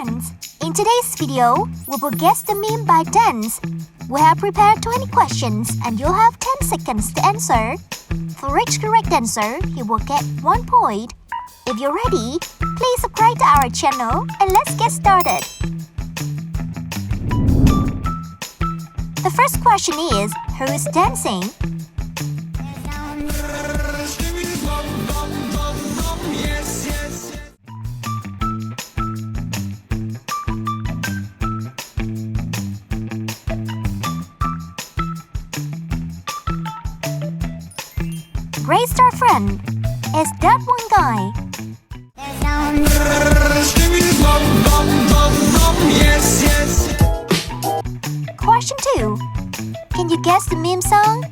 friends! In today's video, we will guess the meme by dance. We have prepared 20 questions and you'll have 10 seconds to answer. For each correct answer, you will get 1 point. If you're ready, please subscribe to our channel and let's get started. The first question is, who is dancing? Great start, friend. Is that one guy? Question 2. Can you guess the meme song?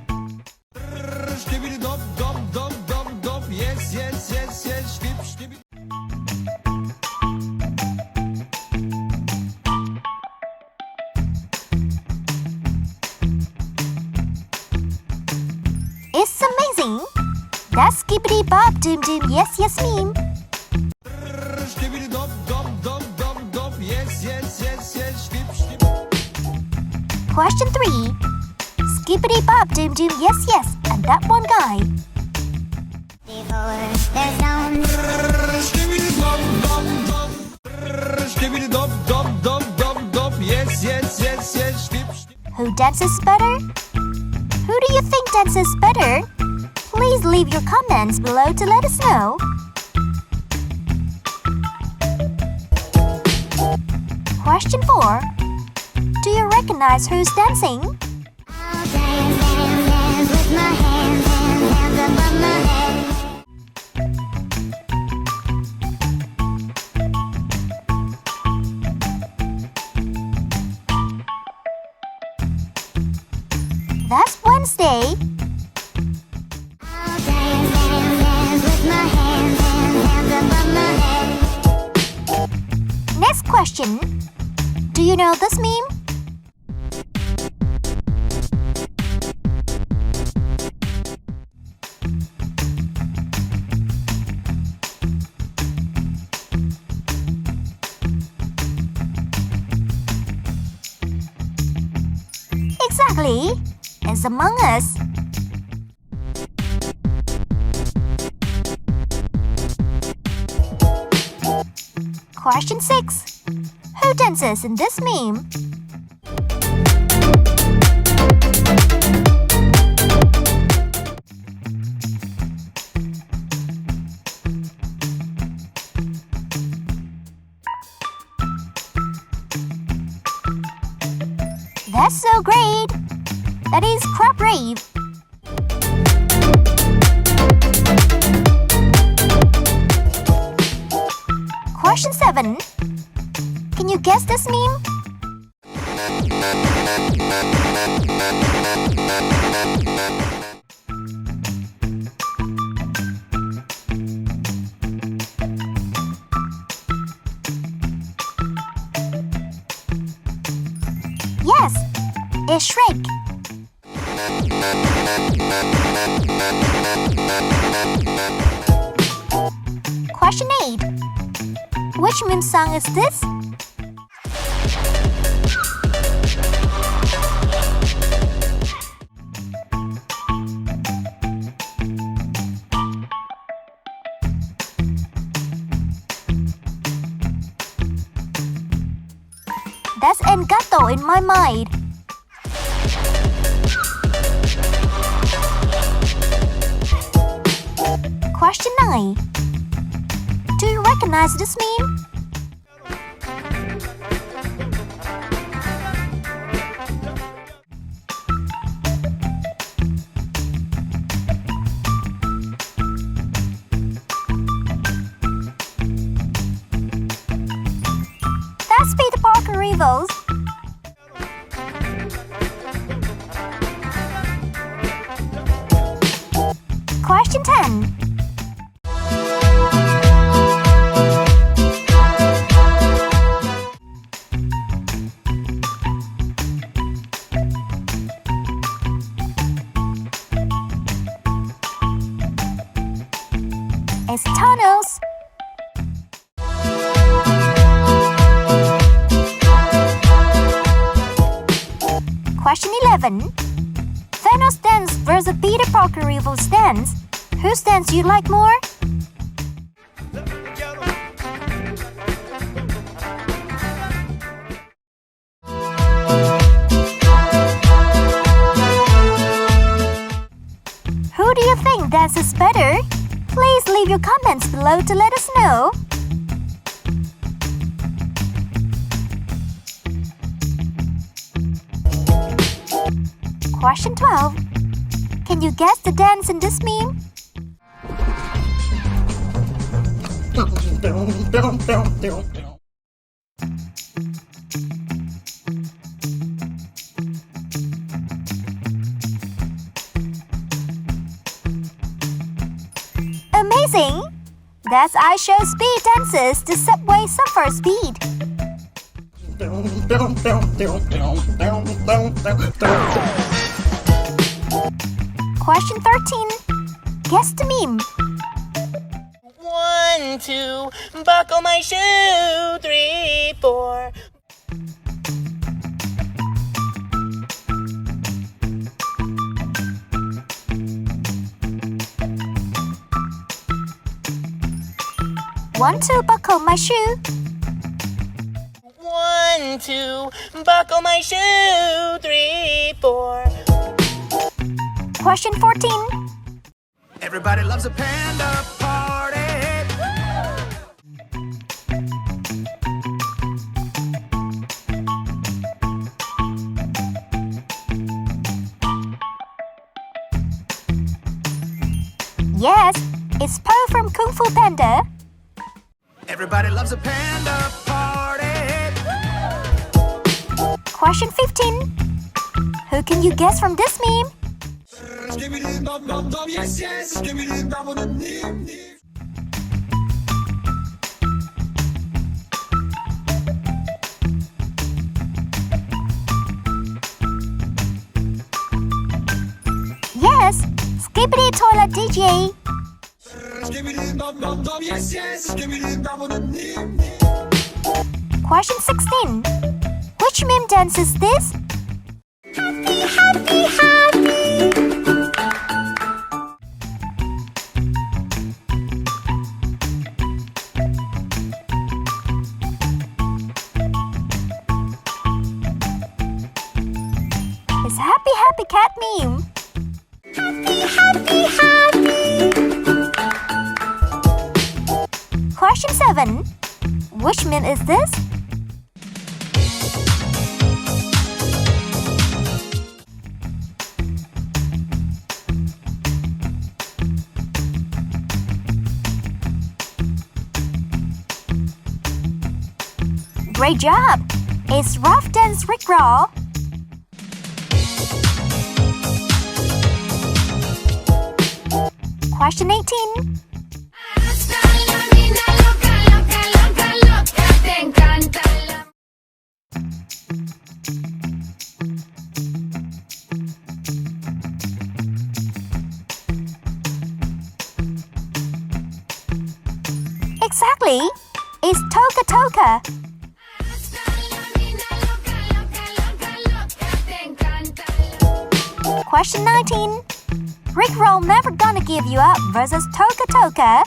It's amazing! That's Skibidi Bob Doom Doom Yes Yes meme. Question 3. Skibidi Bob Doom Doom Yes Yes and that one guy. Who dances better? Who do you think dances better? Please leave your comments below to let us know. Question 4. Do you recognize who's dancing? I'll dance, dance, dance with my hands above my head. That's Wednesday. I'll dance, dance, dance with my hands above my head. Next question. Do you know this meme? Exactly! It's Among Us. Question 6. Who dances in this meme? That's so great! That is Crab Rave. Question 7. Can you guess this meme? Yes, it's Shrek. Question 8. Which meme song is this? That's Engato in my mind. Question 9. Do you recognize this meme? That's Peter Parker Rivals. Question 10. It's tunnels. Question 11. Thanos dance versus Peter Parker Revel's dance. Whose dance do you like more? Who do you think dances better? Please leave your comments below to let us know. Question 12. Can you guess the dance in this meme? Amazing! That's iShow Speed dances the Subway Surfer Speed. Question 13. Guess the meme. 1, 2, buckle my shoe. 3, 4. One, two, buckle my shoe. 1, 2, buckle my shoe. 3, 4. Question 14. Everybody loves a panda party. Yes, it's Po from Kung Fu Panda. Everybody loves a panda party. Question 15. Who can you guess from this meme? Skibidi dum dum dum, yes yes. Skibidi dum dum dim dim. Yes, Skibidi Toilet DJ. Skibidi dum dum dum, yes yes. Skibidi dum dum dim dim. Question 16. Which meme dance is this? Happy, happy, happy. It's Happy Happy Cat meme. Happy, happy, happy. Question 7. Which meme is this? Great job! It's Rough Dance Rick Raw. Question 18. Hasta la vida loca, loca, loca, loca. Te encanta la... Exactly! It's Toka Toka. Hasta la vida loca, loca, loca, loca. Te encanta la... Question 19. Rick Roll Never Gonna Give You Up versus Toka Toka.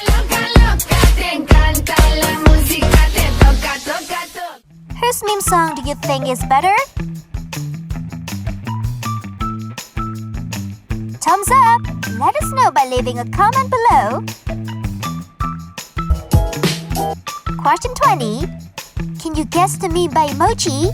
Loca, loca, te encanta la música. Te toca, toca, toca. Whose meme song do you think is better? Thumbs up! Let us know by leaving a comment below. Question 20. Can you guess the meme by emoji?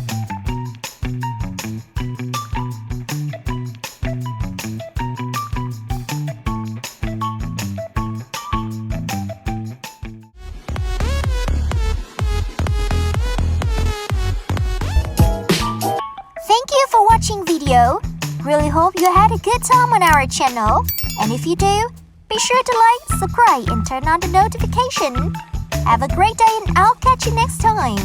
Thank you for watching video. Really hope you had a good time on our channel. And if you do, be sure to like, subscribe and turn on the notification. Have a great day and I'll catch you next time.